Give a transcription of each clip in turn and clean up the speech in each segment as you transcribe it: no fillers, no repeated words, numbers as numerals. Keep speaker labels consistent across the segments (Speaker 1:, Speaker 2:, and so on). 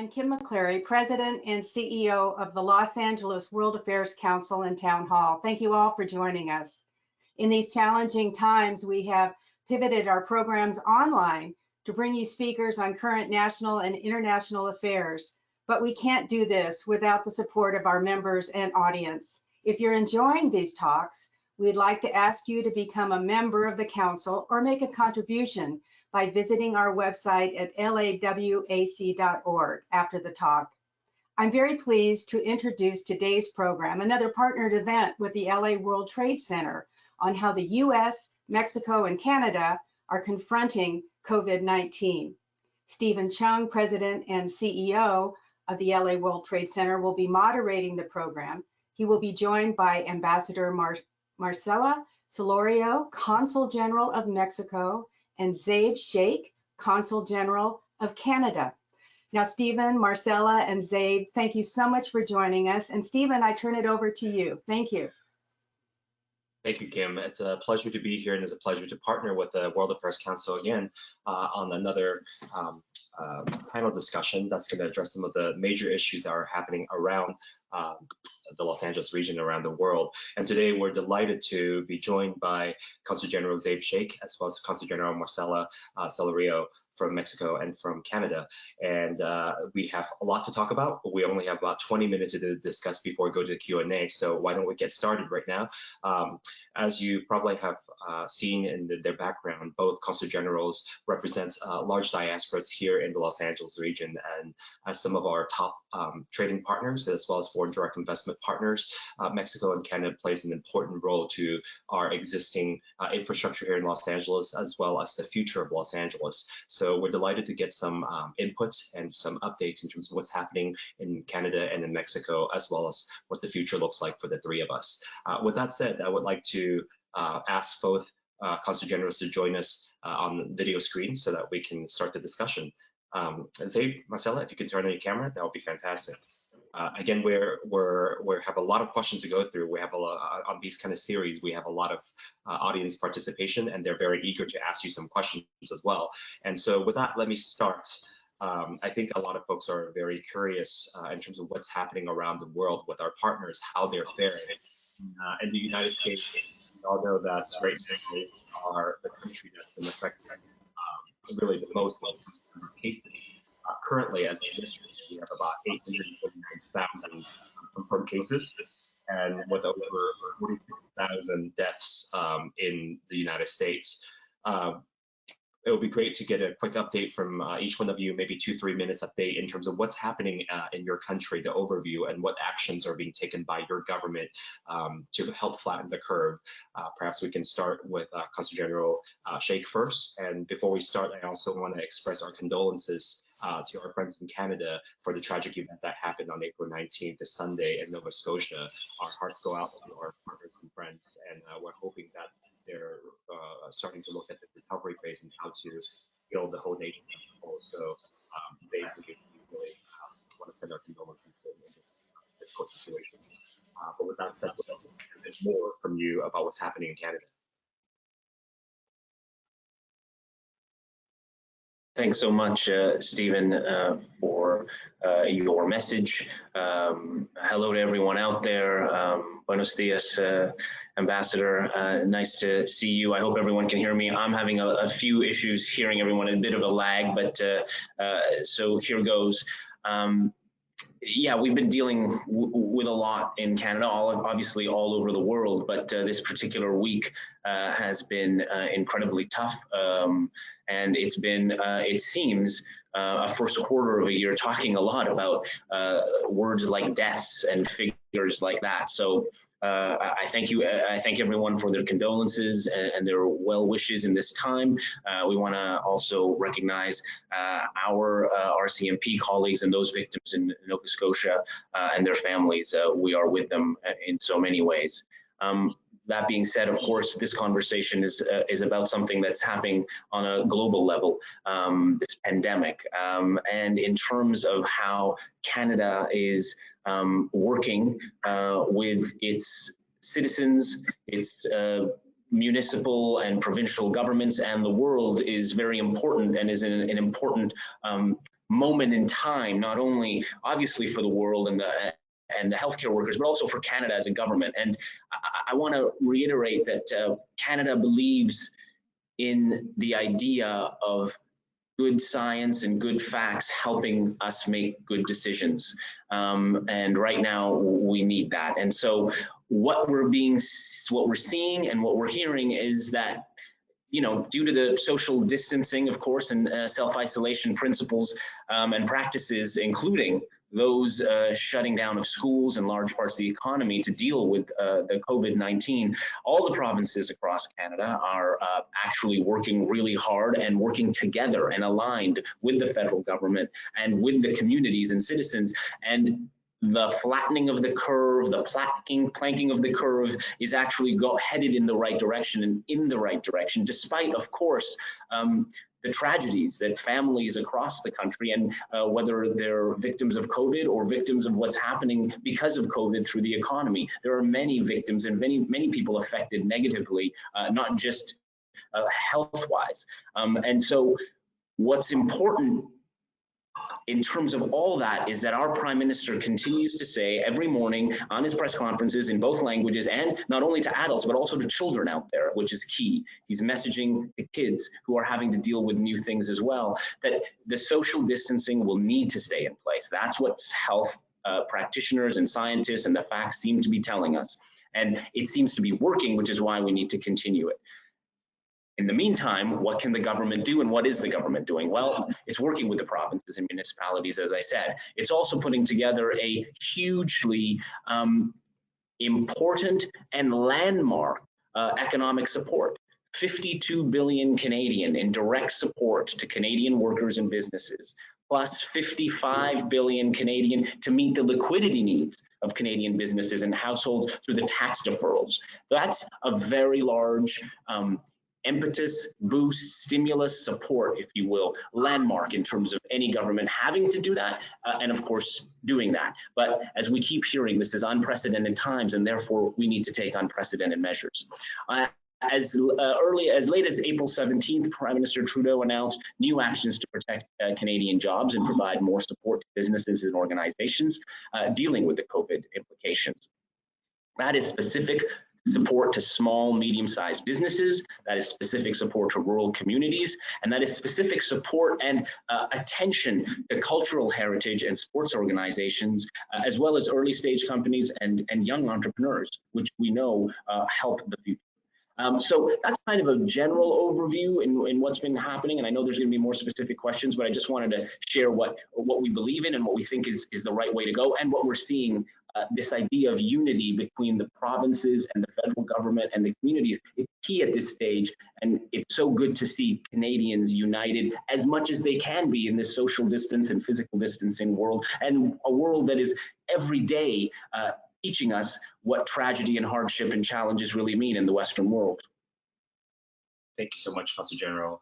Speaker 1: I'm Kim McCleary, President and CEO of the Los Angeles World Affairs Council and Town Hall. Thank you all for joining us. In these challenging times, we have pivoted our programs online to bring you speakers on current national and international affairs, but we can't do this without the support of our members and audience. If you're enjoying these talks, we'd like to ask you to become a member of the Council or make a contribution by visiting our website at lawac.org after the talk. I'm very pleased to introduce today's program, another partnered event with the LA World Trade Center on how the US, Mexico, and Canada are confronting COVID-19. Stephen Cheung, President and CEO of the LA World Trade Center, will be moderating the program. He will be joined by Ambassador Marcela Celorio, Consul General of Mexico, and Zaib Shaikh, Consul General of Canada. Now, Stephen, Marcela, and Zaib, thank you so much for joining us. And Stephen, I turn it over to you. Thank you.
Speaker 2: Thank you, Kim. It's a pleasure to be here, and it's a pleasure to partner with the World Affairs Council again on another panel discussion that's going to address some of the major issues that are happening around the Los Angeles region, around the world. And today we're delighted to be joined by Consul General Zaib Shaikh, as well as Consul General Marcela Celorio from Mexico and from Canada. And we have a lot to talk about. We only have about 20 minutes to discuss before we go to the Q&A. So why don't we get started right now? As you probably have seen in their background, both Consul Generals represent large diasporas here in the Los Angeles region, and as some of our top trading partners, as well as foreign direct investment partners, Mexico and Canada plays an important role to our existing infrastructure here in Los Angeles, as well as the future of Los Angeles. So we're delighted to get some inputs and some updates in terms of what's happening in Canada and in Mexico, as well as what the future looks like for the three of us. With that said, I would like to ask both Consul Generals to join us on the video screen so that we can start the discussion. Zaib, Marcela, if you can turn on your camera, that would be fantastic. Again, we have a lot of questions to go through. We have a lot on these kind of series. We have a lot of audience participation, and they're very eager to ask you some questions as well. And so with that, let me start. I think a lot of folks are very curious in terms of what's happening around the world with our partners, how they're faring. In the United States, we all know that right now they are the country that's been affected really the most cases. Currently, as a district, we have about 849,000 confirmed cases, and with over 46,000 deaths in the United States. It would be great to get a quick update from each one of you, maybe 2-3 minutes update in terms of what's happening in your country, the overview, and what actions are being taken by your government to help flatten the curve. Perhaps we can start with Consul General Shaikh first. And before we start, I also want to express our condolences to our friends in Canada for the tragic event that happened on April 19th, this Sunday in Nova Scotia. Our hearts go out to our partners and friends, and we're hoping that they're starting to look at the recovery phase and how to heal the whole nation as a whole. So we really want to send our condolences in this difficult situation. But with that said, we'll hear a bit more from you about what's happening in Canada.
Speaker 3: Thanks so much, Stephen, for your message. Hello to everyone out there. Buenos dias, Ambassador. Nice to see you. I hope everyone can hear me. I'm having a few issues hearing everyone, a bit of a lag, but so here goes. Yeah, we've been dealing with a lot in Canada, obviously all over the world, but this particular week has been incredibly tough. And it's been, it seems, a first quarter of a year talking a lot about words like deaths and figures like that. So I thank you. I thank everyone for their condolences and their well wishes in this time. We want to also recognize our RCMP colleagues and those victims in Nova Scotia and their families. We are with them in so many ways. That being said, of course, this conversation is about something that's happening on a global level, this pandemic. And in terms of how Canada is working with its citizens, its municipal and provincial governments, and the world is very important and is an important moment in time, not only obviously for the world and the healthcare workers, but also for Canada as a government. And I want to reiterate that Canada believes in the idea of good science and good facts helping us make good decisions. And right now we need that. And so what we're seeing and what we're hearing is that, you know, due to the social distancing, of course, and self-isolation principles and practices, including those shutting down of schools and large parts of the economy to deal with the COVID-19, all the provinces across Canada are actually working really hard and working together and aligned with the federal government and with the communities and citizens. And the flattening of the curve, the planking of the curve is actually headed in the right direction, despite, of course, the tragedies that families across the country, and whether they're victims of COVID or victims of what's happening because of COVID through the economy. There are many victims and many people affected negatively, not just health-wise. And so what's important in terms of all that is that our Prime Minister continues to say every morning on his press conferences in both languages, and not only to adults, but also to children out there, which is key. He's messaging to kids who are having to deal with new things as well, that the social distancing will need to stay in place. That's what health practitioners and scientists and the facts seem to be telling us. And it seems to be working, which is why we need to continue it. In the meantime, what can the government do, and what is the government doing? Well, it's working with the provinces and municipalities, as I said. It's also putting together a hugely important and landmark economic support. 52 billion Canadian in direct support to Canadian workers and businesses, plus 55 billion Canadian to meet the liquidity needs of Canadian businesses and households through the tax deferrals. That's a very large impetus, boost, stimulus, support, if you will, landmark in terms of any government having to do that, and of course doing that. But as we keep hearing, this is unprecedented times, and therefore we need to take unprecedented measures. As late as April 17th, Prime Minister Trudeau announced new actions to protect Canadian jobs and provide more support to businesses and organizations dealing with the COVID implications. That is specific support to small, medium-sized businesses, that is specific support to rural communities, and that is specific support and attention to cultural heritage and sports organizations, as well as early-stage companies and young entrepreneurs, which we know help the future. So that's kind of a general overview in what's been happening, and I know there's going to be more specific questions, but I just wanted to share what we believe in and what we think is the right way to go, and what we're seeing. This idea of unity between the provinces and the federal government and the communities is key at this stage, and it's so good to see Canadians united as much as they can be in this social distance and physical distancing world, and a world that is every day teaching us what tragedy and hardship and challenges really mean in the Western world.
Speaker 2: Thank you so much, Consul General.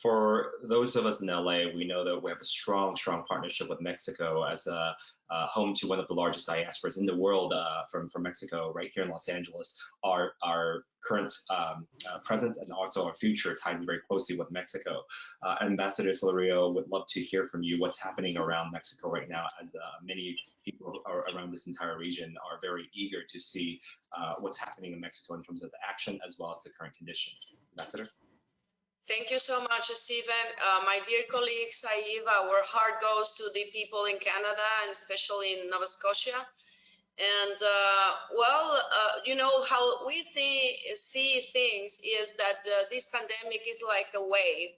Speaker 2: For those of us in LA, we know that we have a strong partnership with Mexico as a home to one of the largest diasporas in the world from Mexico, right here in Los Angeles. Our current presence and also our future ties very closely with Mexico. Ambassador Celorio, would love to hear from you what's happening around Mexico right now, as many people around this entire region are very eager to see what's happening in Mexico in terms of the action as well as the current conditions. Ambassador?
Speaker 4: Thank you so much, Stephen. My dear colleague Zaib, our heart goes to the people in Canada and especially in Nova Scotia. And you know, how we see things is that this pandemic is like a wave.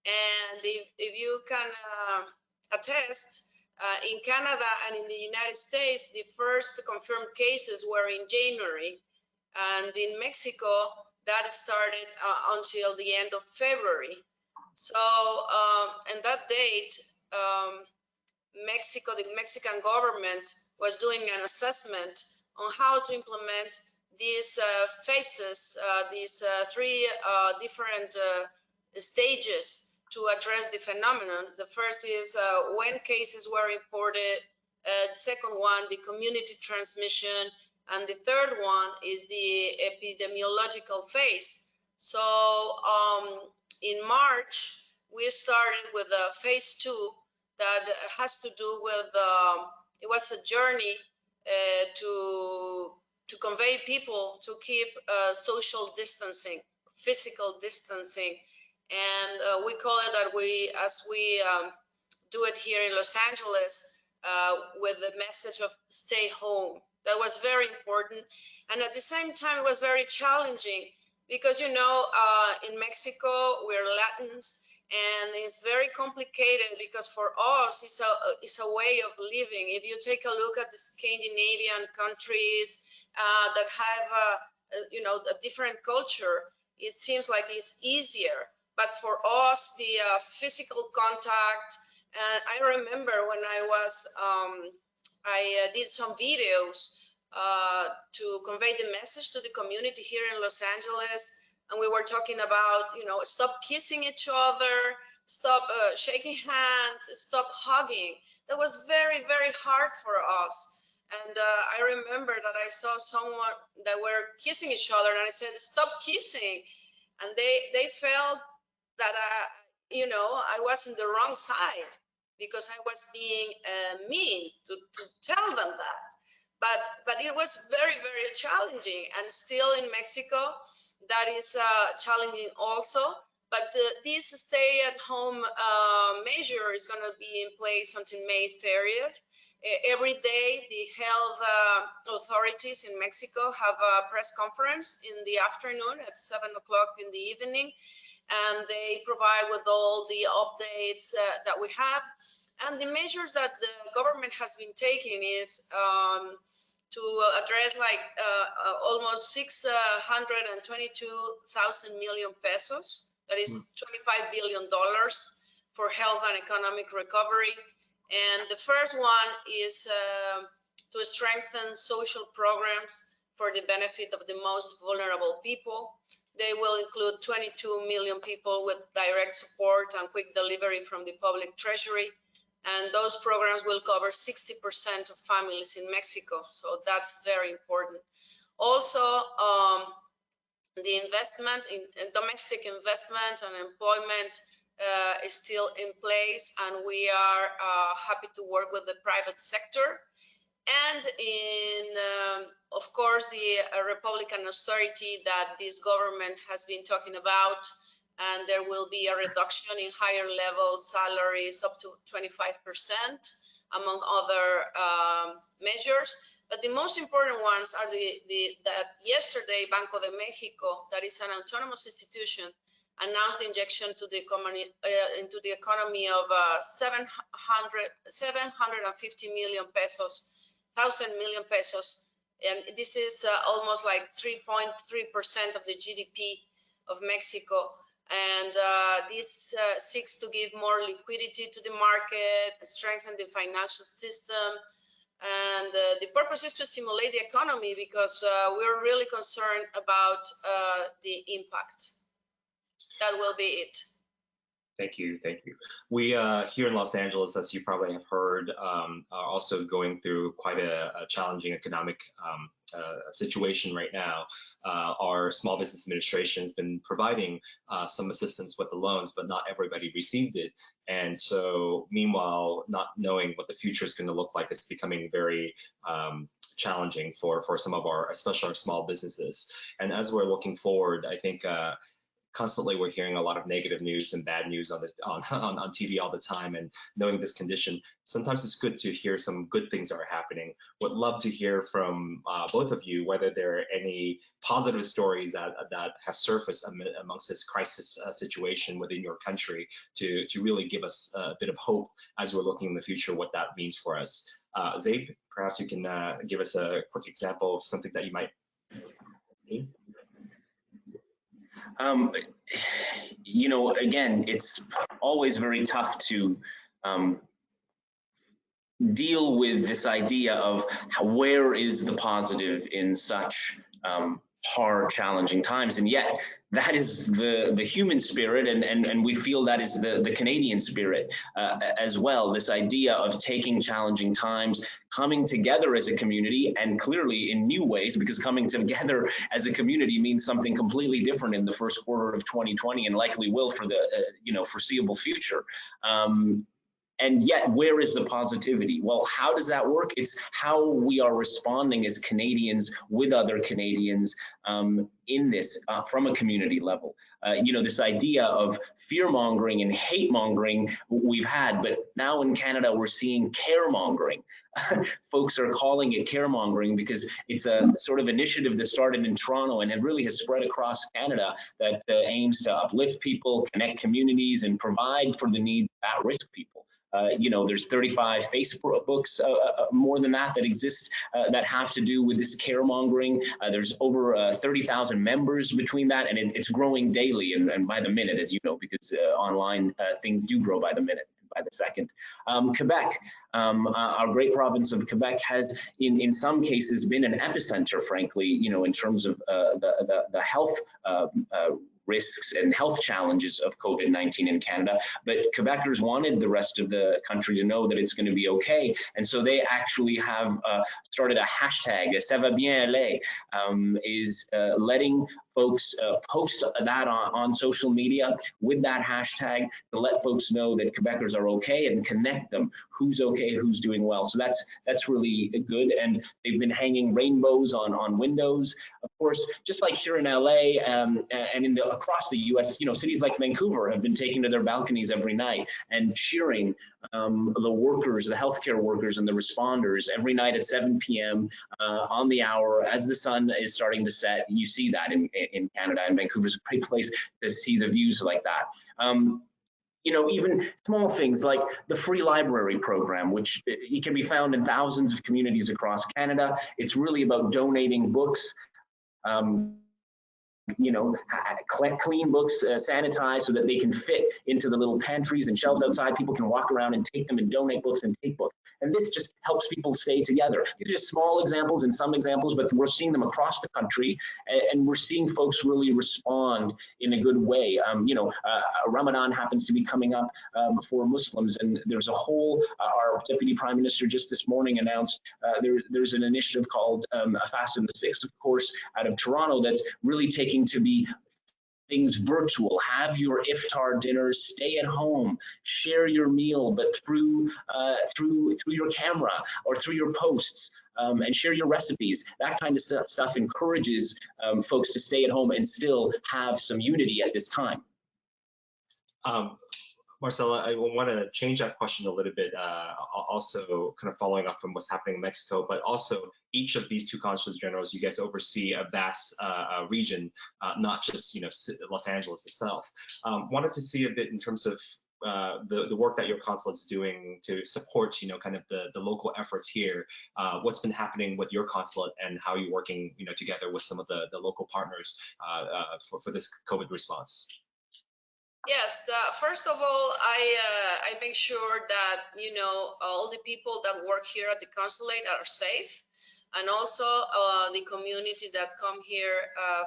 Speaker 4: And if you can attest, in Canada and in the United States, the first confirmed cases were in January. And in Mexico, that started until the end of February. So, and that date, the Mexican government was doing an assessment on how to implement these phases, these three different stages to address the phenomenon. The first is when cases were reported. The second one, the community transmission. And the third one is the epidemiological phase. So in March, we started with phase 2 that has to do with, it was a journey to convey people to keep social distancing, physical distancing. And we call it that as we do it here in Los Angeles, with the message of stay home. That was very important. And at the same time, it was very challenging because, you know, in Mexico, we're Latins, and it's very complicated because for us, it's a way of living. If you take a look at the Scandinavian countries that have, you know, a different culture, it seems like it's easier. But for us, the physical contact, and I remember when I was, I did some videos to convey the message to the community here in Los Angeles. And we were talking about, you know, stop kissing each other, stop shaking hands, stop hugging. That was very, very hard for us. And I remember that I saw someone that were kissing each other, and I said, stop kissing. And they felt that, you know, I was on the wrong side because I was being mean to tell them that. But it was very, very challenging. And still in Mexico, that is challenging also. But this stay-at-home measure is going to be in place until May 30th. Every day, the health authorities in Mexico have a press conference in the afternoon at 7 o'clock in the evening, and they provide with all the updates that we have. And the measures that the government has been taking is to address like almost 622,000 million pesos. That is $25 billion for health and economic recovery. And the first one is to strengthen social programs for the benefit of the most vulnerable people. They will include 22 million people with direct support and quick delivery from the public treasury. And those programs will cover 60% of families in Mexico. So that's very important. Also, the investment in domestic investment and employment is still in place, and we are happy to work with the private sector. And in, of course, the Republican austerity that this government has been talking about, and there will be a reduction in higher level salaries up to 25%, among other measures. But the most important ones are that yesterday Banco de Mexico, that is an autonomous institution, announced the injection to the into the economy of 750 million pesos, 1,000 million pesos, and this is almost like 3.3% of the GDP of Mexico. And this seeks to give more liquidity to the market, strengthen the financial system. And the purpose is to stimulate the economy because we're really concerned about the impact. That will be it.
Speaker 2: Thank you. Thank you. We here in Los Angeles, as you probably have heard, are also going through quite a challenging economic situation right now. Our Small Business Administration has been providing some assistance with the loans, but not everybody received it. And so meanwhile, not knowing what the future is going to look like is becoming very challenging for some of our, especially our small businesses. And as we're looking forward, I think constantly we're hearing a lot of negative news and bad news on TV all the time, and knowing this condition, sometimes it's good to hear some good things that are happening. Would love to hear from both of you whether there are any positive stories that have surfaced amongst this crisis situation within your country to really give us a bit of hope as we're looking in the future what that means for us. Zaib, perhaps you can give us a quick example of something that you might see.
Speaker 3: You know, again, it's always very tough to deal with this idea of where is the positive in such hard, challenging times, and yet that is the human spirit, and we feel that is the Canadian spirit as well. This idea of taking challenging times, coming together as a community, and clearly in new ways, because coming together as a community means something completely different in the first quarter of 2020, and likely will for the foreseeable future. And yet, where is the positivity? Well, how does that work? It's how we are responding as Canadians with other Canadians in this from a community level. This idea of fear-mongering and hate-mongering we've had, but now in Canada, we're seeing care-mongering. Folks are calling it care-mongering because it's a sort of initiative that started in Toronto and it really has spread across Canada that aims to uplift people, connect communities, and provide for the needs of at-risk people. There's 35 Facebooks, more than that exist that have to do with this caremongering. There's over 30,000 members between that, and it's growing daily and by the minute, as you know, because online things do grow by the minute, by the second. Quebec, our great province of Quebec has, in some cases, been an epicenter, frankly, in terms of the health risks and health challenges of COVID-19 in Canada, but Quebecers wanted the rest of the country to know that it's going to be okay, and so they actually have started a hashtag, Ça va bien aller, is letting folks post that on social media with that hashtag to let folks know that Quebecers are okay and connect them, who's okay, who's doing well. So that's really good, and they've been hanging rainbows on windows. Of course, just like here in LA and across the US, cities like Vancouver have been taking to their balconies every night and cheering the workers, the healthcare workers and the responders every night at 7 p.m. On the hour as the sun is starting to set. You see that in Canada, and Vancouver's a great place to see the views like that. Even small things like the free library program, which it can be found in thousands of communities across Canada. It's really about donating books, clean books, sanitized so that they can fit into the little pantries and shelves outside. People can walk around and take them and donate books and take books. And this just helps people stay together. These are just small examples and some examples, but we're seeing them across the country, and we're seeing folks really respond in a good way. Ramadan happens to be coming up for Muslims, and there's a whole, our Deputy Prime Minister just this morning announced there's an initiative called A Fast in the Sixth, of course, out of Toronto, that's really taking to be things virtual. Have your iftar dinners, stay at home, share your meal, but through your camera or through your posts, and share your recipes. That kind of stuff encourages folks to stay at home and still have some unity at this time.
Speaker 2: Marcela, I want to change that question a little bit, also kind of following up from what's happening in Mexico, but also each of these two consuls generals, you guys oversee a vast region, not just Los Angeles itself. Wanted to see a bit in terms of the work that your consulate is doing to support kind of the local efforts here. What's been happening with your consulate and how you're working together with some of the local partners for this COVID response?
Speaker 4: Yes, first of all, I make sure that all the people that work here at the consulate are safe, and also the community that come here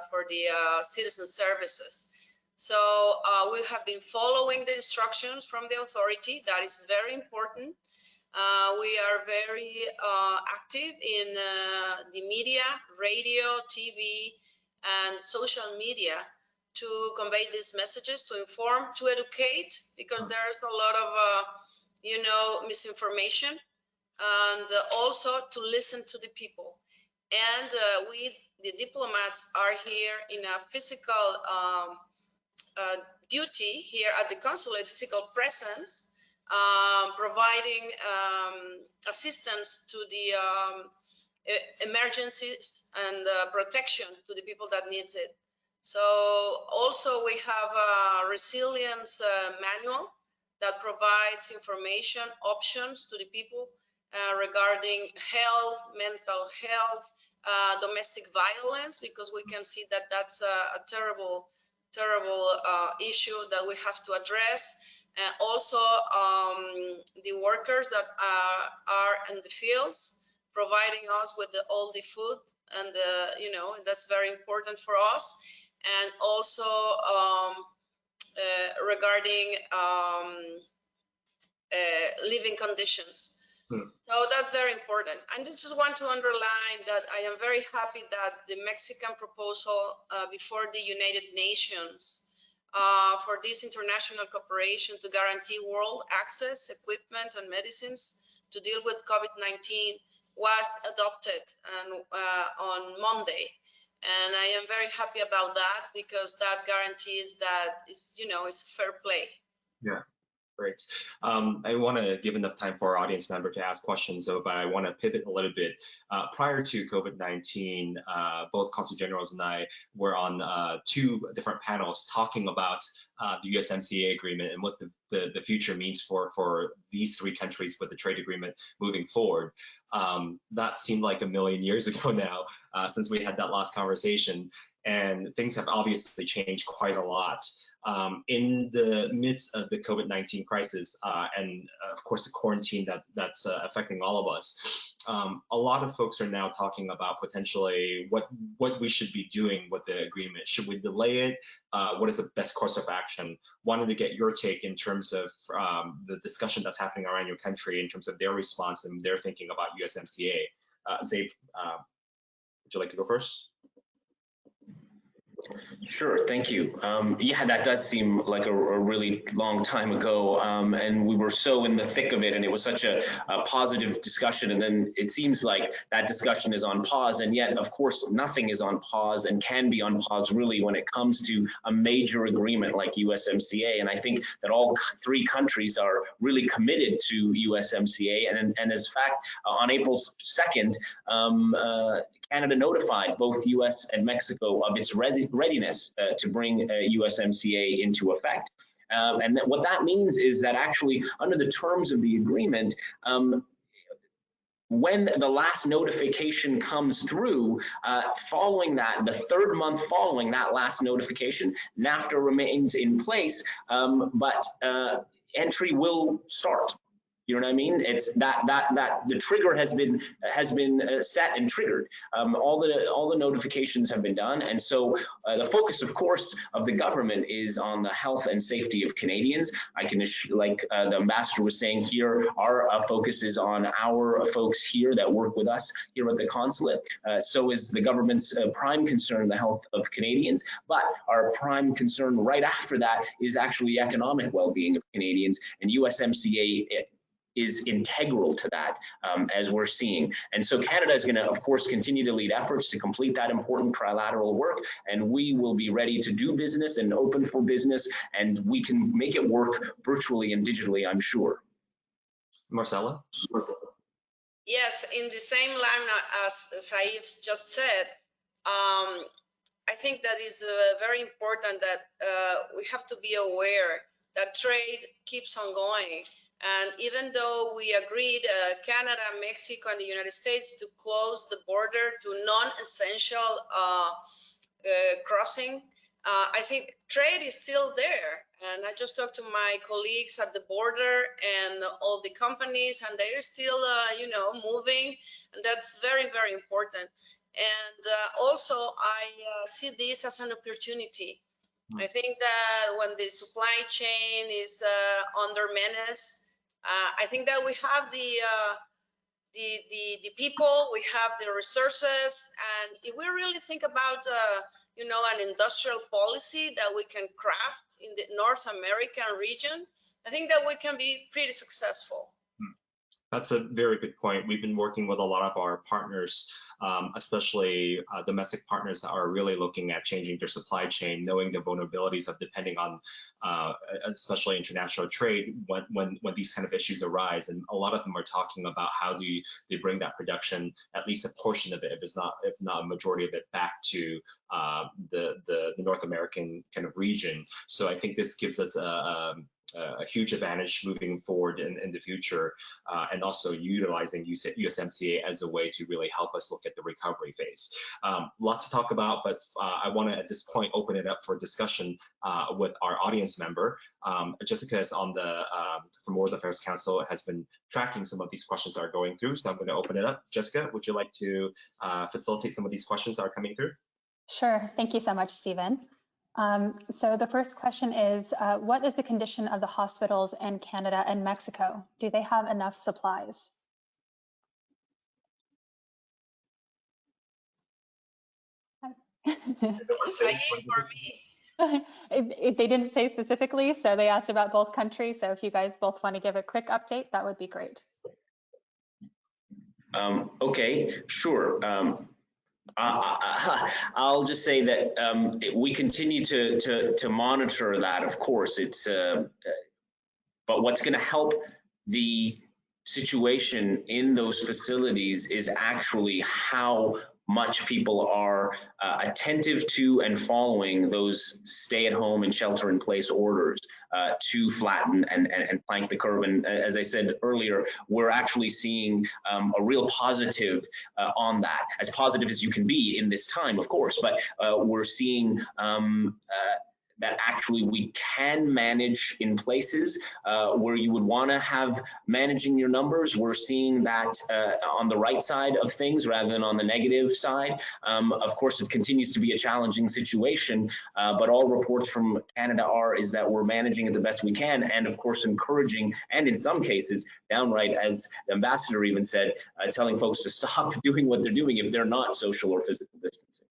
Speaker 4: for the citizen services. So we have been following the instructions from the authority. That is very important. We are very active in the media, radio, TV, and social media to convey these messages, to inform, to educate, because there's a lot of misinformation, and also to listen to the people. And we, the diplomats, are here in a physical duty here at the consulate, physical presence, providing assistance to the emergencies and protection to the people that needs it. So also we have a resilience manual that provides information, options to the people regarding health, mental health, domestic violence, because we can see that that's a terrible issue that we have to address. Also the workers that are in the fields, providing us with all the food, and that's very important for us. And also regarding living conditions. So that's very important. And I just want to underline that I am very happy that the Mexican proposal before the United Nations for this international cooperation to guarantee world access, equipment, and medicines to deal with COVID-19 was adopted on Monday. And I am very happy about that, because that guarantees that it's fair play.
Speaker 2: Yeah. Great. I want to give enough time for our audience member to ask questions, but I want to pivot a little bit. Prior to COVID-19, both Consul Generals and I were on 2 different panels talking about the USMCA agreement and what the future means for these 3 countries with the trade agreement moving forward. That seemed like a million years ago now, since we had that last conversation, and things have obviously changed quite a lot. In the midst of the COVID-19 crisis and of course the quarantine that's affecting all of us, a lot of folks are now talking about potentially what we should be doing with the agreement. Should we delay it? What is the best course of action? Wanted to get your take in terms of the discussion that's happening around your country in terms of their response and their thinking about USMCA. Zaib, would you like to go first?
Speaker 3: Sure, thank you. Yeah, that does seem like a really long time ago, and we were so in the thick of it, and it was such a positive discussion, and then it seems like that discussion is on pause, and yet, of course, nothing is on pause and can be on pause really when it comes to a major agreement like USMCA, and I think that all 3 countries are really committed to USMCA, and as fact, on April 2nd, Canada notified both US and Mexico of its readiness to bring USMCA into effect. And what that means is that actually under the terms of the agreement, when the last notification comes through, following that, the 3rd month following that last notification, NAFTA remains in place, but entry will start. You know what I mean? It's that the trigger has been set and triggered. All the notifications have been done, and so the focus, of course, of the government is on the health and safety of Canadians. I can, like the ambassador was saying here, our focus is on our folks here that work with us here at the consulate. So is the government's prime concern the health of Canadians, but our prime concern right after that is actually economic well-being of Canadians, and USMCA is integral to that, as we're seeing. And so Canada is going to, of course, continue to lead efforts to complete that important trilateral work, and we will be ready to do business and open for business, and we can make it work virtually and digitally, I'm sure.
Speaker 2: Marcela?
Speaker 4: Yes, in the same line as Zaib just said, I think that is very important that we have to be aware that trade keeps on going. And even though we agreed, Canada, Mexico, and the United States to close the border to non-essential crossing, I think trade is still there. And I just talked to my colleagues at the border and all the companies, and they're still, moving, and that's very, very important. And also, I see this as an opportunity. I think that when the supply chain is under menace, I think that we have the people, we have the resources, and if we really think about an industrial policy that we can craft in the North American region, I think that we can be pretty successful.
Speaker 2: That's a very good point. We've been working with a lot of our partners, especially domestic partners that are really looking at changing their supply chain, knowing the vulnerabilities of depending on, especially international trade when these kind of issues arise. And a lot of them are talking about how do they bring that production, at least a portion of it, if not a majority of it, back to the North American kind of region. So I think this gives us a huge advantage moving forward in the future, and also utilizing USMCA as a way to really help us look at the recovery phase. Lots to talk about, but I want to at this point open it up for discussion with our audience member. Jessica is on the from World Affairs Council, has been tracking some of these questions that are going through, so I'm going to open it up. Jessica, would you like to facilitate some of these questions that are coming through?
Speaker 5: Sure. Thank you so much, Stephen. So the first question is, what is the condition of the hospitals in Canada and Mexico? Do they have enough supplies? They didn't say specifically, so they asked about both countries. So if you guys both want to give a quick update, that would be great.
Speaker 3: Okay, sure. I'll just say that we continue to monitor that. Of course, it's but what's going to help the situation in those facilities is actually how much people are attentive to and following those stay-at-home and shelter-in-place orders to flatten and plank the curve. And as I said earlier, we're actually seeing a real positive on that, as positive as you can be in this time, of course. But we're seeing that actually we can manage in places where you would want to have managing your numbers. We're seeing that on the right side of things rather than on the negative side. Of course, it continues to be a challenging situation, but all reports from Canada is that we're managing it the best we can, and of course encouraging, and in some cases downright, as the ambassador even said, telling folks to stop doing what they're doing if they're not social or physical distancing.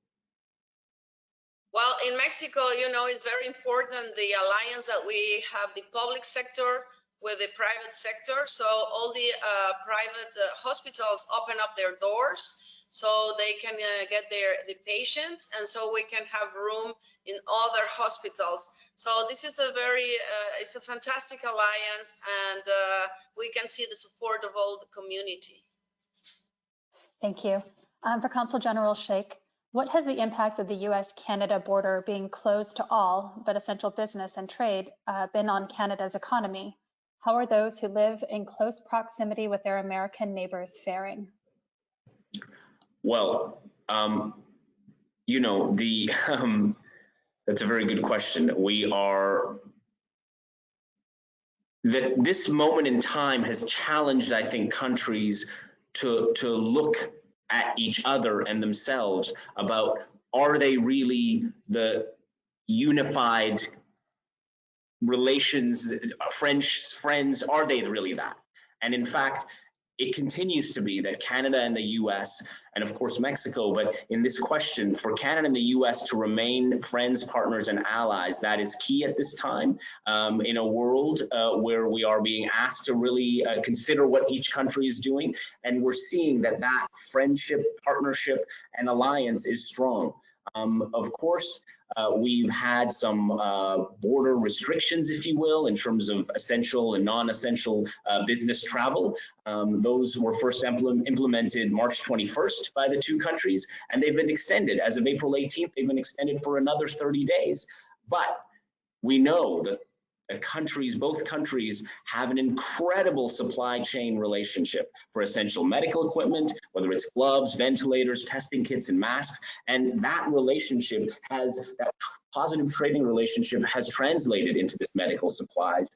Speaker 4: Well, in Mexico, you know, it's very important the alliance that we have the public sector with the private sector. So all the private hospitals open up their doors so they can get the patients, and so we can have room in other hospitals. So this is a very, it's a fantastic alliance, and we can see the support of all the community.
Speaker 5: Thank you. For Consul General Shaikh, what has the impact of the US-Canada border being closed to all but essential business and trade been on Canada's economy? How are those who live in close proximity with their American neighbors faring?
Speaker 3: Well, you know, that's a very good question. This moment in time has challenged, I think, countries to look at each other and themselves about, are they really the unified relations, friends, are they really that? And in fact, it continues to be that Canada and the US, and of course Mexico, but in this question, for Canada and the US to remain friends, partners, and allies, that is key at this time in a world where we are being asked to really consider what each country is doing. And we're seeing that friendship, partnership, and alliance is strong. Of course, we've had some border restrictions, if you will, in terms of essential and non-essential business travel. Those were first implemented March 21st by the two countries, and they've been extended. As of April 18th, they've been extended for another 30 days. But we know that both countries have an incredible supply chain relationship for essential medical equipment, whether it's gloves, ventilators, testing kits, and masks. And that relationship that positive trading relationship has translated into this medical supplies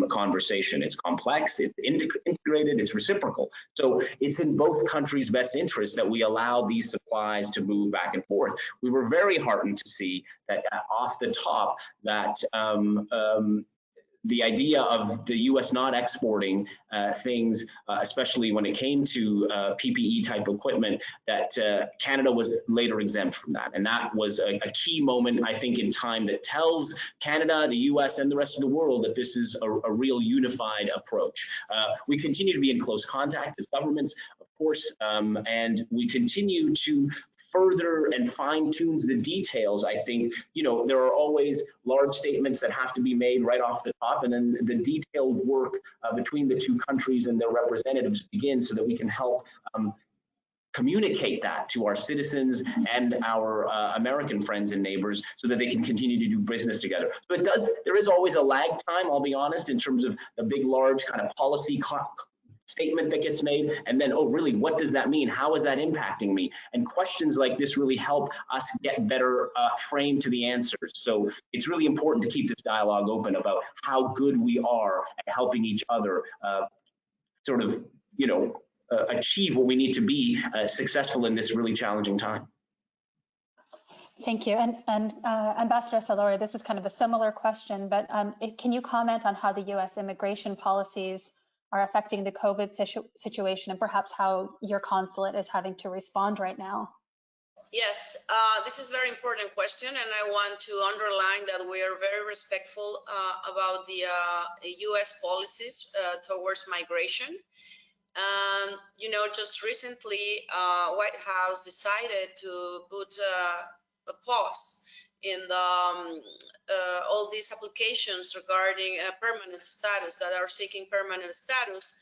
Speaker 3: conversation. It's complex, it's integrated, it's reciprocal. So it's in both countries' best interest that we allow these supplies to move back and forth. We were very heartened to see that off the top that the idea of the U.S. not exporting things, especially when it came to PPE type equipment, that Canada was later exempt from that. And that was a key moment, I think, in time that tells Canada, the U.S., and the rest of the world that this is a real unified approach. We continue to be in close contact as governments, of course, and we continue to further and fine-tunes the details. I think, you know, there are always large statements that have to be made right off the top, and then the detailed work between the two countries and their representatives begins so that we can help communicate that to our citizens and our American friends and neighbors so that they can continue to do business together. So there is always a lag time, I'll be honest, in terms of the big, large kind of policy statement that gets made, and then, oh, really, what does that mean? How is that impacting me? And questions like this really help us get better framed to the answers. So it's really important to keep this dialogue open about how good we are at helping each other sort of, achieve what we need to be successful in this really challenging time.
Speaker 5: Thank you. And Ambassador Celorio, this is kind of a similar question, but can you comment on how the U.S. immigration policies are affecting the COVID situation and perhaps how your consulate is having to respond right now?
Speaker 4: Yes, this is a very important question, and I want to underline that we are very respectful about the U.S. policies towards migration. Just recently, White House decided to put a pause in all these applications regarding permanent status that are seeking permanent status,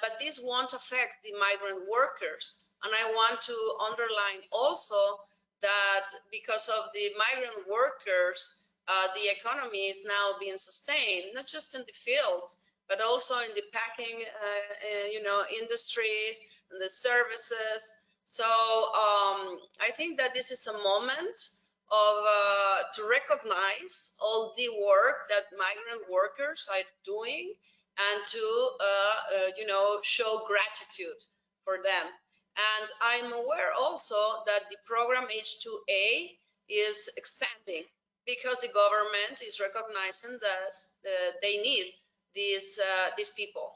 Speaker 4: but this won't affect the migrant workers. And I want to underline also that because of the migrant workers, the economy is now being sustained, not just in the fields, but also in the packing, industries and the services. So I think that this is a moment of to recognize all the work that migrant workers are doing and to show gratitude for them. And I'm aware also that the program H2A is expanding because the government is recognizing that they need these people.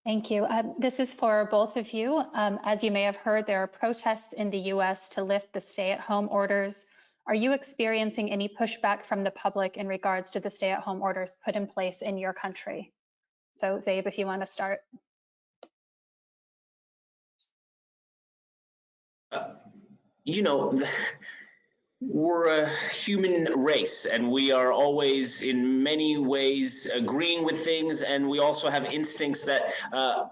Speaker 5: Thank you. This is for both of you. As you may have heard, there are protests in the US to lift the stay-at-home orders. Are you experiencing any pushback from the public in regards to the stay-at-home orders put in place in your country? So Zaib, if you want to start.
Speaker 3: We're a human race, and we are always in many ways agreeing with things, and we also have instincts that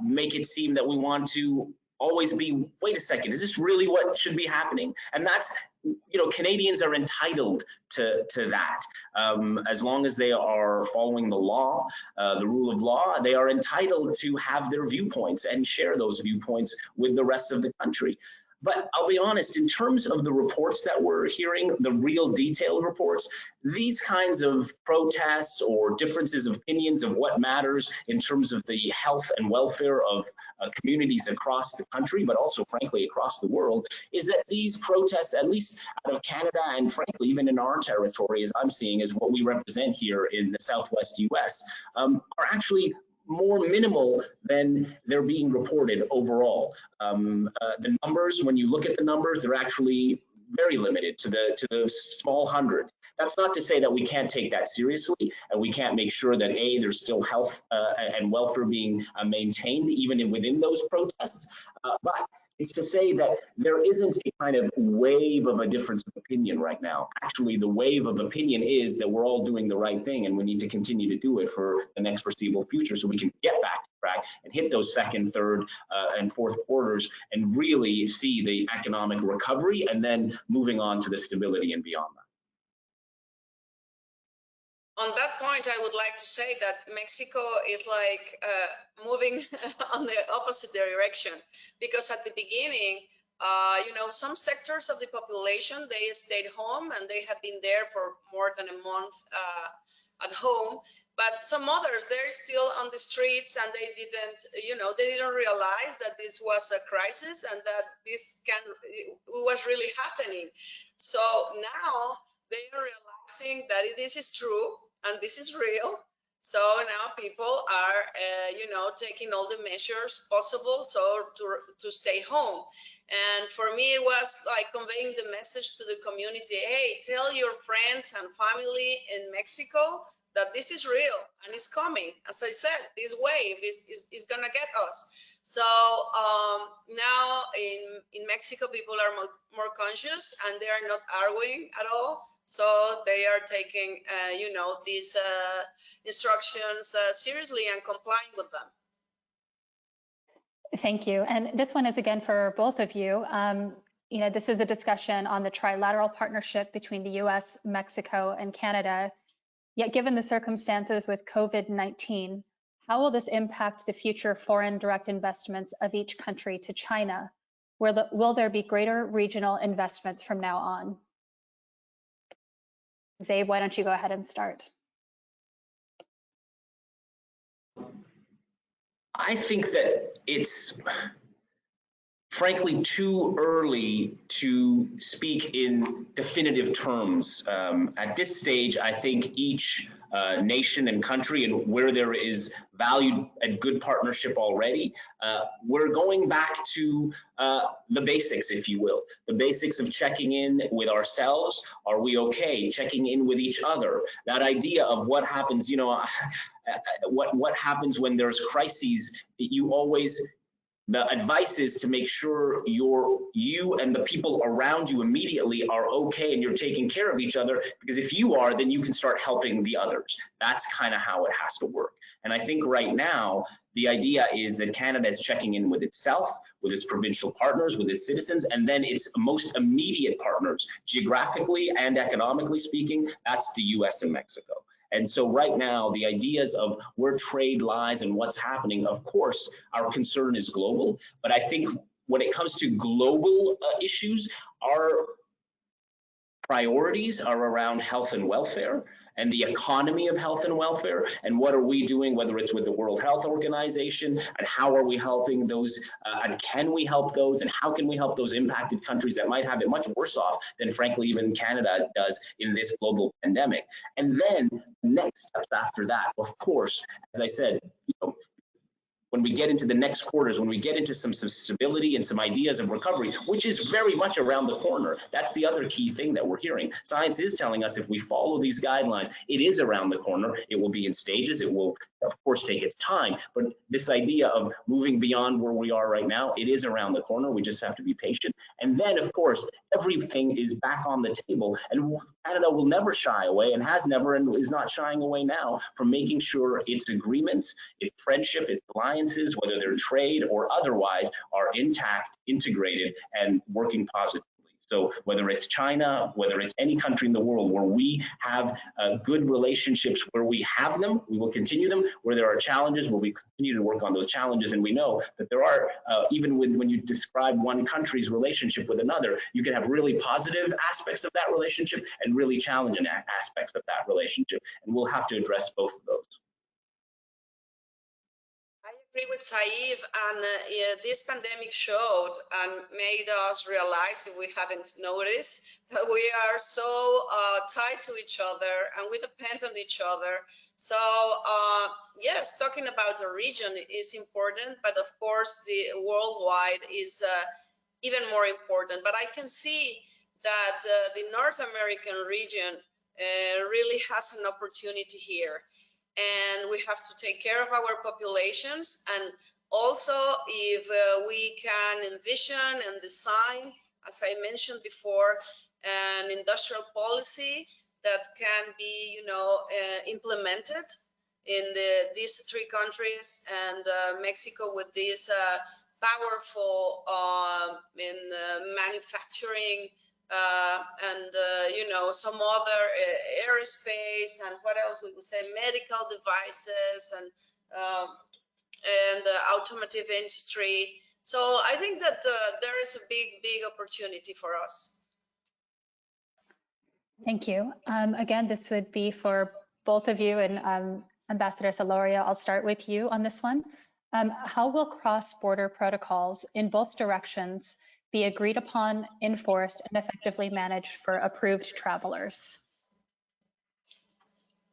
Speaker 3: make it seem that we want to always be, wait a second, is this really what should be happening? And that's, Canadians are entitled to that. As long as they are following the law, the rule of law, they are entitled to have their viewpoints and share those viewpoints with the rest of the country. But I'll be honest, in terms of the reports that we're hearing, the real detailed reports, these kinds of protests or differences of opinions of what matters in terms of the health and welfare of communities across the country, but also, frankly, across the world, is that these protests, at least out of Canada and, frankly, even in our territory, as I'm seeing, as what we represent here in the Southwest US, are actually more minimal than they're being reported overall. The numbers, when you look at the numbers, they're actually very limited to the small hundred. That's not to say that we can't take that seriously and we can't make sure that there's still health and welfare being maintained even within those protests, but it's to say that there isn't a kind of wave of a difference of opinion right now. Actually, the wave of opinion is that we're all doing the right thing and we need to continue to do it for the next foreseeable future so we can get back to track and hit those second, third, and fourth quarters and really see the economic recovery and then moving on to the stability and beyond that.
Speaker 4: On that point, I would like to say that Mexico is like moving on the opposite direction, because at the beginning, some sectors of the population, they stayed home and they have been there for more than a month at home. But some others, they're still on the streets and they didn't realize that this was a crisis and that this was really happening. So now they are realizing that this is true and this is real. So now people are, taking all the measures possible to stay home. And for me, it was like conveying the message to the community, hey, tell your friends and family in Mexico that this is real and it's coming. As I said, this wave is gonna get us. So now in Mexico, people are more conscious and they are not arguing at all. So they are taking, these instructions seriously and complying with them.
Speaker 5: Thank you. And this one is again for both of you. This is a discussion on the trilateral partnership between the US, Mexico, and Canada. Yet given the circumstances with COVID-19, how will this impact the future foreign direct investments of each country to China? Will there be greater regional investments from now on? Zaib, why don't you go ahead and start?
Speaker 3: I think that it's frankly too early to speak in definitive terms. At this stage, I think each nation and country, and where there is valued and good partnership already, we're going back to the basics, if you will, the basics of checking in with ourselves. Are we okay? Checking in with each other. That idea of what happens, what happens when there's crises. The advice is to make sure you and the people around you immediately are okay and you're taking care of each other, because if you are, then you can start helping the others. That's kind of how it has to work. And I think right now, the idea is that Canada is checking in with itself, with its provincial partners, with its citizens, and then its most immediate partners, geographically and economically speaking, that's the US and Mexico. And so right now, the ideas of where trade lies and what's happening, of course, our concern is global. But I think when it comes to global issues, our priorities are around health and welfare and the economy of health and welfare, and what are we doing, whether it's with the World Health Organization, and how are we helping those, and can we help those, and how can we help those impacted countries that might have it much worse off than frankly even Canada does in this global pandemic. And then next steps after that, of course, as I said, when we get into the next quarters, when we get into some stability and some ideas of recovery, which is very much around the corner. That's the other key thing that we're hearing. Science is telling us if we follow these guidelines, it is around the corner. It will be in stages. It will, of course, take its time. But this idea of moving beyond where we are right now, it is around the corner. We just have to be patient. And then, of course, everything is back on the table. And Canada will never shy away, and has never, and is not shying away now, from making sure its agreements, its friendship, its alliances, whether they're trade or otherwise, are intact, integrated, and working positively. So whether it's China, whether it's any country in the world where we have good relationships, where we have them, we will continue them. Where there are challenges, where we continue to work on those challenges. And we know that there are, even when you describe one country's relationship with another, you can have really positive aspects of that relationship and really challenging aspects of that relationship. And we'll have to address both of those.
Speaker 4: I agree with Zaib, and this pandemic showed and made us realize, if we haven't noticed, that we are so tied to each other and we depend on each other. So yes, talking about the region is important, but of course the worldwide is even more important. But I can see that the North American region really has an opportunity here. And we have to take care of our populations, and also if we can envision and design, as I mentioned before, an industrial policy that can be, implemented in these three countries, and Mexico with this powerful in manufacturing. Some other aerospace, and what else we would say, medical devices, and the automotive industry. So I think that there is a big opportunity for us.
Speaker 5: Thank you. Again, this would be for both of you, and Ambassador Celorio, I'll start with you on this one. How will cross-border protocols in both directions be agreed upon, enforced, and effectively managed for approved travelers?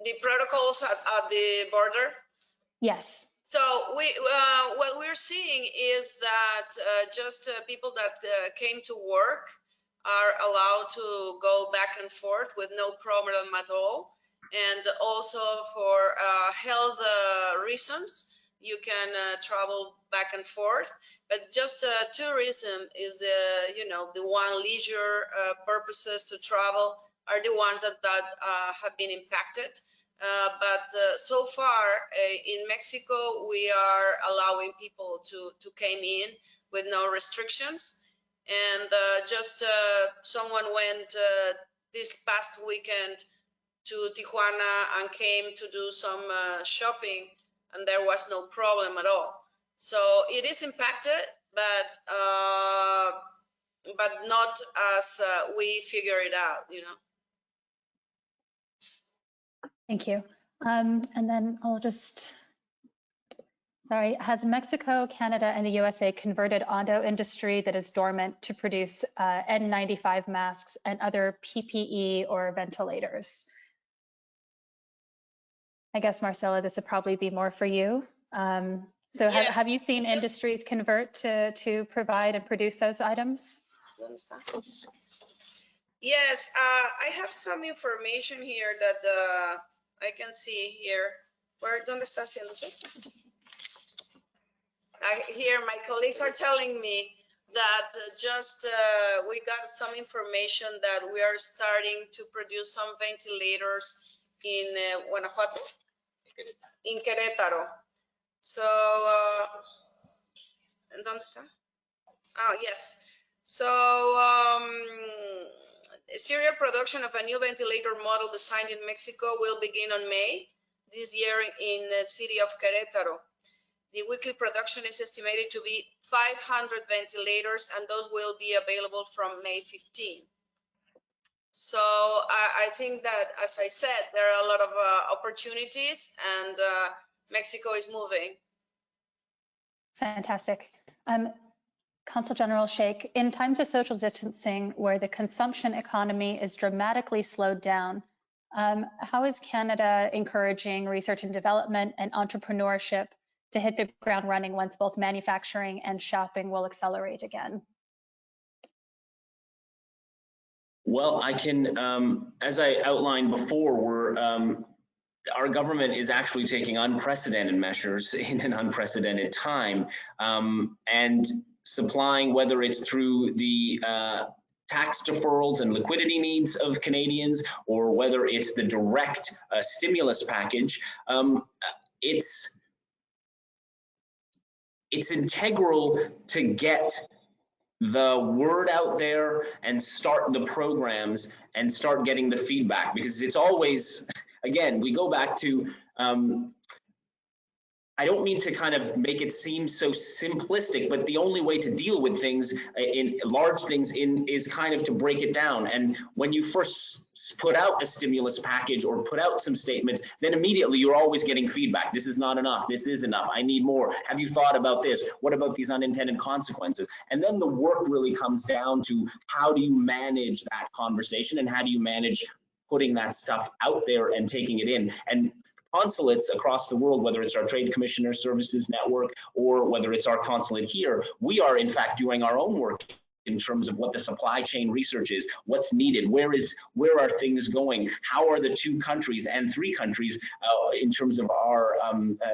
Speaker 4: The protocols at the border?
Speaker 5: Yes.
Speaker 4: So what we're seeing is that just people that came to work are allowed to go back and forth with no problem at all. And also for health reasons, you can travel back and forth. But just tourism is the one. Leisure purposes to travel are the ones that have been impacted. But so far in Mexico, we are allowing people to come in with no restrictions. And just someone went this past weekend to Tijuana and came to do some shopping, and there was no problem at all. So it is impacted, but not as we figure it out, you know.
Speaker 5: Thank you. And then I'll just, sorry, has Mexico, Canada, and the USA converted auto industry that is dormant to produce N95 masks and other PPE or ventilators? I guess, Marcela, this would probably be more for you. So
Speaker 4: Yes.
Speaker 5: have you seen industries convert to provide and produce those items?
Speaker 4: You understand? Yes, I have some information here that I can see here. ¿Dónde está haciéndose? Here, my colleagues are telling me that we got some information that we are starting to produce some ventilators in Guanajuato, in Querétaro. So, ¿dónde está? Oh, yes. So, serial production of a new ventilator model designed in Mexico will begin on May this year in the city of Querétaro. The weekly production is estimated to be 500 ventilators, and those will be available from May 15. So I think that, as I said, there are a lot of opportunities, and Mexico is moving.
Speaker 5: Fantastic. Consul General Shaikh, in times of social distancing where the consumption economy is dramatically slowed down, how is Canada encouraging research and development and entrepreneurship to hit the ground running once both manufacturing and shopping will accelerate again?
Speaker 3: Well, I can, as I outlined before, our government is actually taking unprecedented measures in an unprecedented time, and supplying, whether it's through the tax deferrals and liquidity needs of Canadians, or whether it's the direct stimulus package. It's integral to get the word out there and start the programs and start getting the feedback, because it's always, again, we go back to, I don't mean to kind of make it seem so simplistic, but the only way to deal with things, in large things, is kind of to break it down. And when you first put out a stimulus package or put out some statements, then immediately you're always getting feedback. This is not enough. This is enough. I need more. Have you thought about this? What about these unintended consequences? And then the work really comes down to, how do you manage that conversation, and how do you manage putting that stuff out there and taking it in? And consulates across the world, whether it's our Trade Commissioner Services Network or whether it's our consulate here, we are in fact doing our own work in terms of what the supply chain research is, what's needed, where are things going, how are the 2 countries and 3 countries in terms of our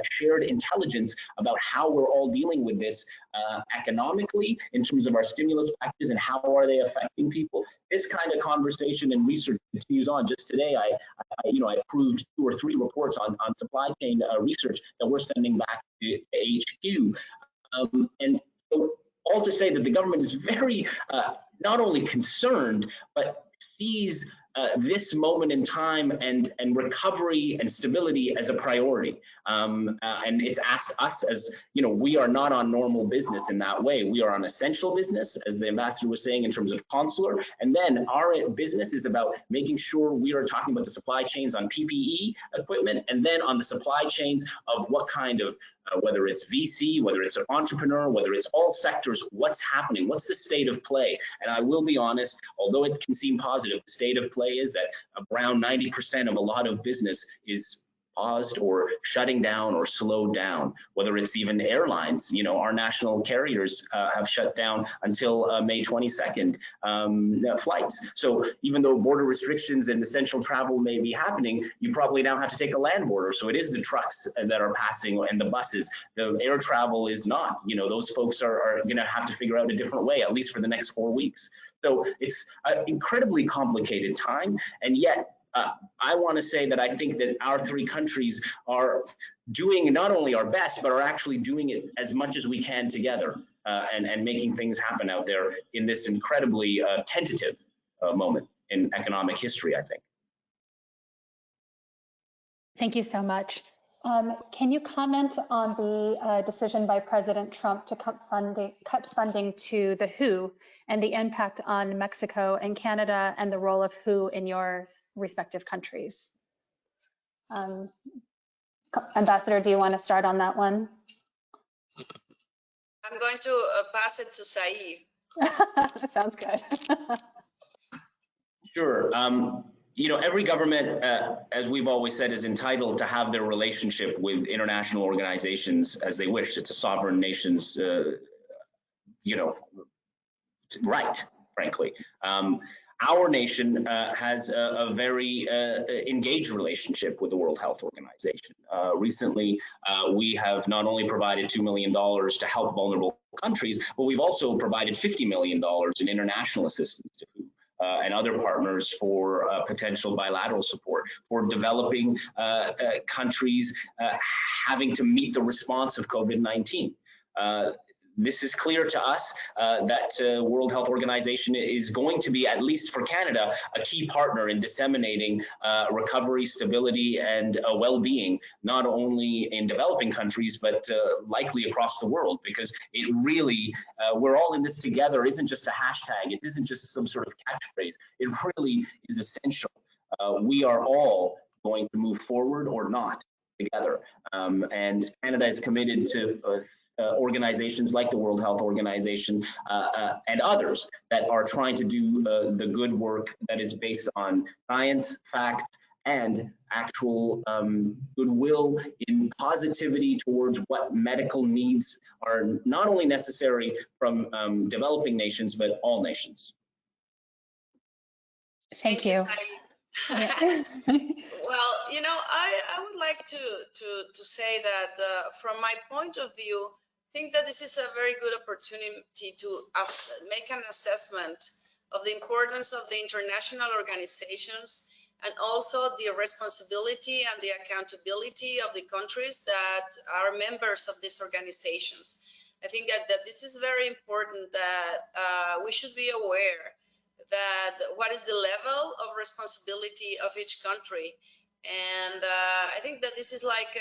Speaker 3: shared intelligence about how we're all dealing with this economically, in terms of our stimulus packages, and how are they affecting people. This kind of conversation and research continues on. Just today, I approved 2 or 3 reports on supply chain research that we're sending back to HQ, and so, all to say that the government is very not only concerned, but sees this moment in time and recovery and stability as a priority. And it's asked us, as we are not on normal business in that way. We are on essential business, as the ambassador was saying, in terms of consular. And then our business is about making sure we are talking about the supply chains on PPE equipment, and then on the supply chains of what kind of, whether it's VC, whether it's an entrepreneur, whether it's all sectors, what's happening, what's the state of play. And I will be honest, although it can seem positive, the state of play is that around 90% of a lot of business is paused or shutting down or slowed down, whether it's even airlines. Our national carriers have shut down until May 22nd flights. So even though border restrictions and essential travel may be happening, you probably now have to take a land border. So it is the trucks that are passing and the buses. The air travel is not. Those folks are going to have to figure out a different way, at least for the next 4 weeks. So it's an incredibly complicated time, and yet I want to say that I think that our three countries are doing not only our best, but are actually doing it as much as we can together, and making things happen out there in this incredibly tentative moment in economic history, I think.
Speaker 5: Thank you so much. Can you comment on the decision by President Trump to cut funding to the WHO and the impact on Mexico and Canada and the role of WHO in your respective countries? Ambassador, do you want to start on that one?
Speaker 4: I'm going to pass it to Zaib.
Speaker 5: That sounds good.
Speaker 3: Sure. You know, every government, as we've always said, is entitled to have their relationship with international organizations as they wish. It's a sovereign nation's, you know, right, frankly. Our nation has a very engaged relationship with the World Health Organization. Recently, we have not only provided $2 million to help vulnerable countries, but we've also provided $50 million in international assistance to WHO. And other partners for potential bilateral support for developing countries having to meet the response of COVID-19. This is clear to us that World Health Organization is going to be, at least for Canada, a key partner in disseminating recovery, stability, and well-being, not only in developing countries, but likely across the world, because it really, we're all in this together, isn't just a hashtag, it isn't just some sort of catchphrase, it really is essential. We are all going to move forward or not together, and Canada is committed to organizations like the World Health Organization and others that are trying to do the good work that is based on science, fact, and actual goodwill in positivity towards what medical needs are not only necessary from developing nations, but all nations.
Speaker 5: Thank you.
Speaker 4: Well, you know, I would like to say that from my point of view, I think that this is a very good opportunity to make an assessment of the importance of the international organizations and also the responsibility and the accountability of the countries that are members of these organizations. I think that this is very important, that we should be aware that what is the level of responsibility of each country. And I think that this is like,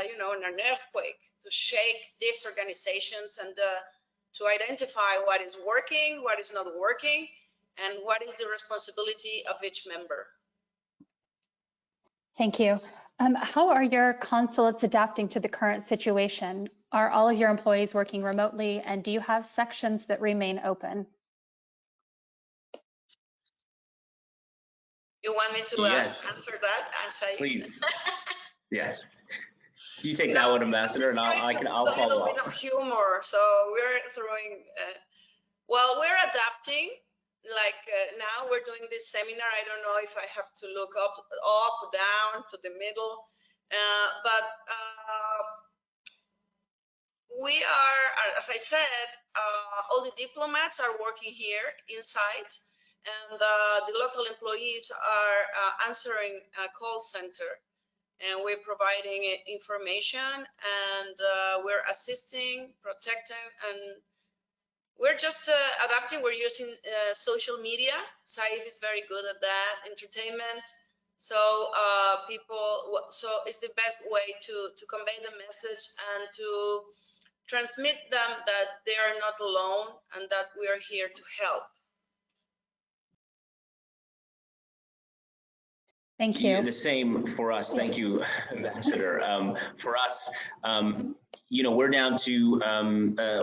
Speaker 4: you know, an earthquake to shake these organizations and to identify what is working, what is not working, and what is the responsibility of each member.
Speaker 5: Thank you. How are your consulates adapting to the current situation? Are all of your employees working remotely, and do you have sections that remain open?
Speaker 4: You want me to answer that, Zaib?
Speaker 3: Please. Yes. You take that one, Ambassador, and I'll follow up.
Speaker 4: A little bit of humor. So we're throwing. Well, we're adapting. Like now, we're doing this seminar. I don't know if I have to look up, down, to the middle, but we are, as I said, all the diplomats are working here inside. And the local employees are answering a call center, and we're providing information, and we're assisting, protecting, and we're just adapting. We're using social media. Zaib is very good at that, entertainment. So so it's the best way to convey the message and to transmit them that they are not alone and that we are here to help.
Speaker 5: Thank you.
Speaker 3: The same for us. Thank you, Ambassador. For us, you know, we're down to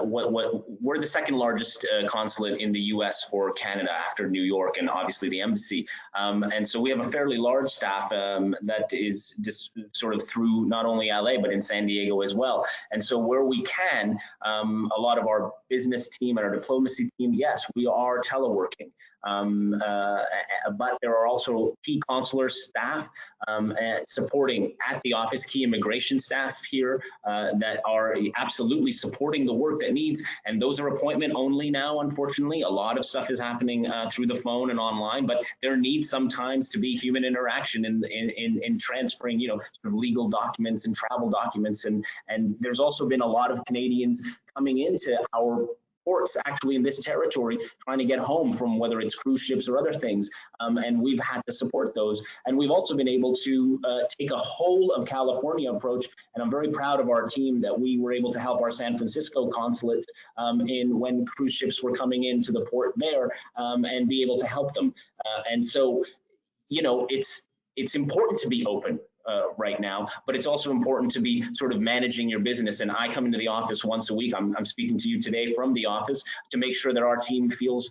Speaker 3: we're the second largest consulate in the U.S. for Canada after New York and obviously the embassy. And so we have a fairly large staff that is just sort of through not only LA, but in San Diego as well. And so where we can, a lot of our business team and our diplomacy team, yes, we are teleworking. But there are also key consular staff supporting at the office, key immigration staff here that are are absolutely supporting the work that needs, and those are appointment only now, unfortunately. A lot of stuff is happening through the phone and online, but there needs sometimes to be human interaction in transferring, sort of legal documents and travel documents. And there's also been a lot of Canadians coming into our ports actually in this territory trying to get home from whether it's cruise ships or other things, and we've had to support those. And we've also been able to take a whole of California approach, and I'm very proud of our team that we were able to help our San Francisco consulates in when cruise ships were coming into the port there, and be able to help them. And so, it's important to be open right now, but it's also important to be sort of managing your business. And I come into the office once a week. I'm speaking to you today from the office to make sure that our team feels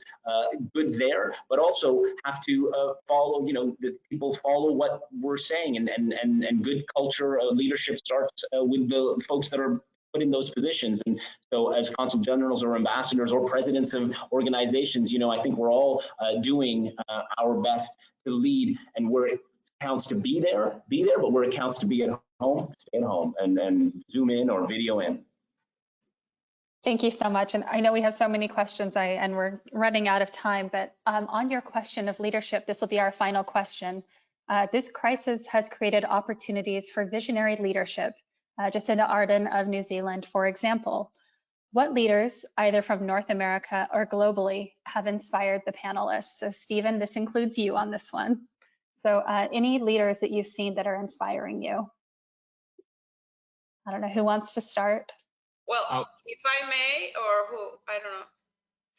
Speaker 3: good there, but also have to follow, that people follow what we're saying, and good culture leadership starts with the folks that are put in those positions. And so as consul generals or ambassadors or presidents of organizations, I think we're all doing our best to lead, and where it counts to be there, but where it counts to be at home, stay at home and Zoom in or video in.
Speaker 5: Thank you so much. And I know we have so many questions and we're running out of time, but on your question of leadership, this will be our final question. This crisis has created opportunities for visionary leadership. Jacinda Ardern of New Zealand, for example. What leaders, either from North America or globally, have inspired the panelists? So Stephen, this includes you on this one. So any leaders that you've seen that are inspiring you? I don't know, who wants to start?
Speaker 4: Well, if I may, or who, I don't know.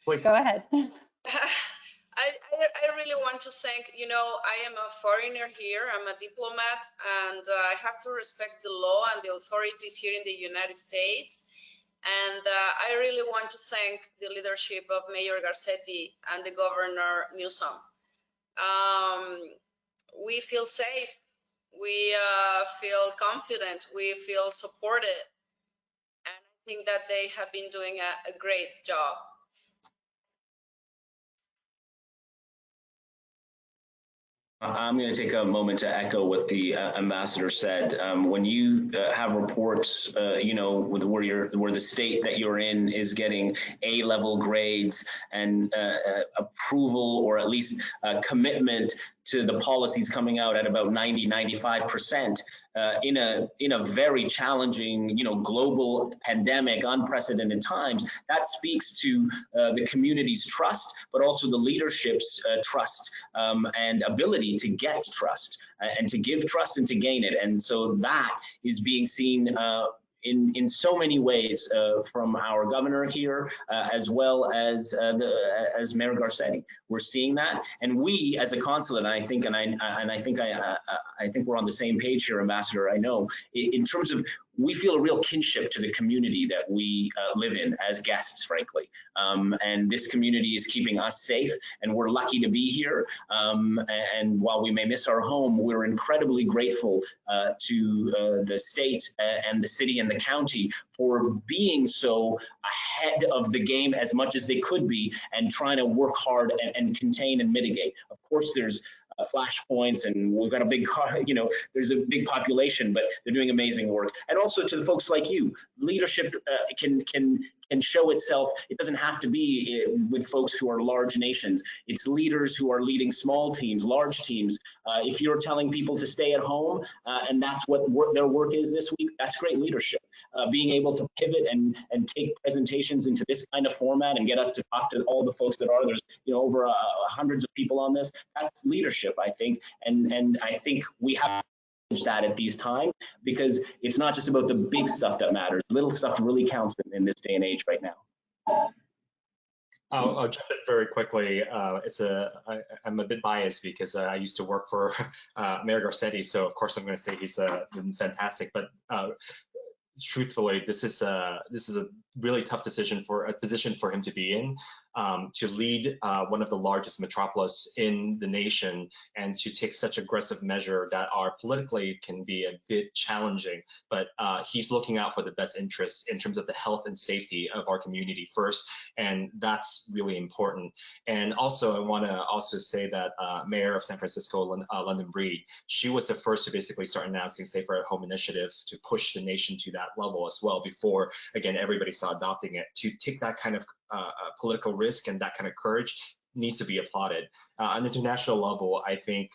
Speaker 2: Please.
Speaker 5: Go ahead.
Speaker 4: I really want to thank, I am a foreigner here, I'm a diplomat, and I have to respect the law and the authorities here in the United States. And I really want to thank the leadership of Mayor Garcetti and the Governor Newsom. We feel safe, we feel confident, we feel supported, and I think that they have been doing a great job.
Speaker 3: I'm going to take a moment to echo what the ambassador said. When you have reports, with where the state that you're in is getting A-level grades and approval, or at least commitment to the policies coming out at about 90–95%, in a very challenging, global pandemic, unprecedented times, that speaks to the community's trust, but also the leadership's trust and ability to get trust and to give trust and to gain it. And so that is being seen in so many ways from our governor here, as well as Mayor Garcetti. We're seeing that, and we as a consulate, I think we're on the same page here, Ambassador. I know in terms of, we feel a real kinship to the community that we live in as guests, frankly. And this community is keeping us safe, and we're lucky to be here. And while we may miss our home, we're incredibly grateful to the state and the city and the county for being so ahead of the game as much as they could be, and trying to work hard and contain and mitigate. Of course, there's flashpoints, and we've got a big there's a big population, but they're doing amazing work. And also to the folks like you, leadership can show itself. It doesn't have to be with folks who are large nations. It's leaders who are leading small teams, large teams. If you're telling people to stay at home, and that's what their work is this week, that's great leadership. Being able to pivot and take presentations into this kind of format and get us to talk to all the folks that are, there's over hundreds of people on this, that's leadership, I think. And I think we have that at these times, because it's not just about the big stuff that matters. Little stuff really counts in this day and age right now.
Speaker 2: I'll jump in very quickly. I'm a bit biased because I used to work for Mayor Garcetti, so of course I'm going to say he's been fantastic. But truthfully, this is a really tough position for him to be in, to lead one of the largest metropolis in the nation, and to take such aggressive measure that are politically can be a bit challenging. But he's looking out for the best interests in terms of the health and safety of our community first, and that's really important. And also, I want to also say that Mayor of San Francisco, London Breed, she was the first to basically start announcing Safer at Home initiative to push the nation to that that level as well before, again, everybody started adopting it. To take that kind of political risk and that kind of courage needs to be applauded. On an international level, I think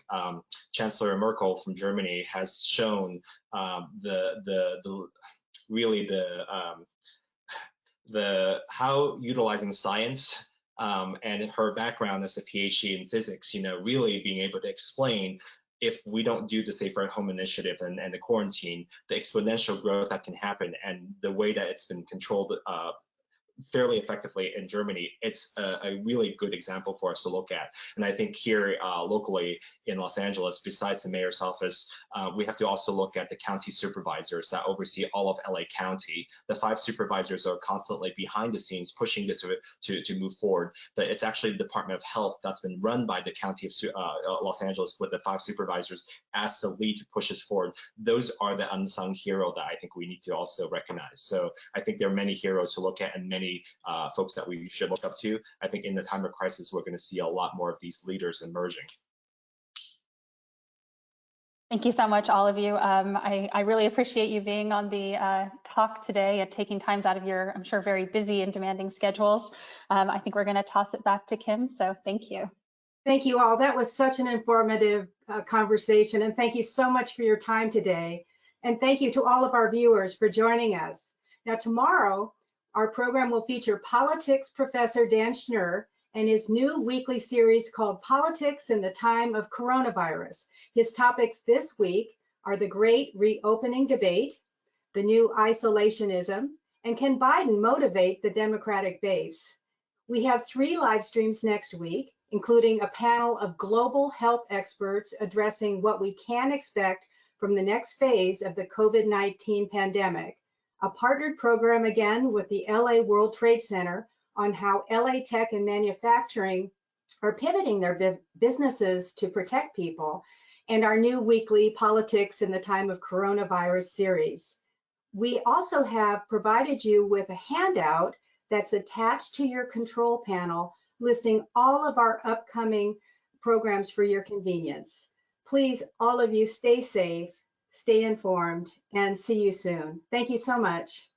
Speaker 2: Chancellor Merkel from Germany has shown how utilizing science and her background as a PhD in physics, really being able to explain, if we don't do the Safer at Home initiative and the quarantine, the exponential growth that can happen, and the way that it's been controlled fairly effectively in Germany. It's a really good example for us to look at. And I think here locally in Los Angeles, besides the mayor's office, we have to also look at the county supervisors that oversee all of LA County. The 5 supervisors are constantly behind the scenes pushing this to move forward. But it's actually the Department of Health that's been run by the county of Los Angeles with the 5 supervisors as the lead to push us forward. Those are the unsung hero that I think we need to also recognize. So I think there are many heroes to look at and many folks that we should look up to. I think in the time of crisis, we're going to see a lot more of these leaders emerging.
Speaker 5: Thank you so much, all of you. I really appreciate you being on the talk today and taking times out of your, I'm sure, very busy and demanding schedules. I think we're going to toss it back to Kim, so thank you.
Speaker 1: Thank you all. That was such an informative conversation, and thank you so much for your time today. And thank you to all of our viewers for joining us. Now, tomorrow, our program will feature politics professor Dan Schnur and his new weekly series called Politics in the Time of Coronavirus. His topics this week are the Great Reopening Debate, the new isolationism, and can Biden motivate the Democratic base? We have 3 live streams next week, including a panel of global health experts addressing what we can expect from the next phase of the COVID-19 pandemic. A partnered program again with the LA World Trade Center on how LA tech and manufacturing are pivoting their businesses to protect people, and our new weekly Politics in the Time of Coronavirus series. We also have provided you with a handout that's attached to your control panel listing all of our upcoming programs for your convenience. Please, all of you, stay safe, stay informed, and see you soon. Thank you so much.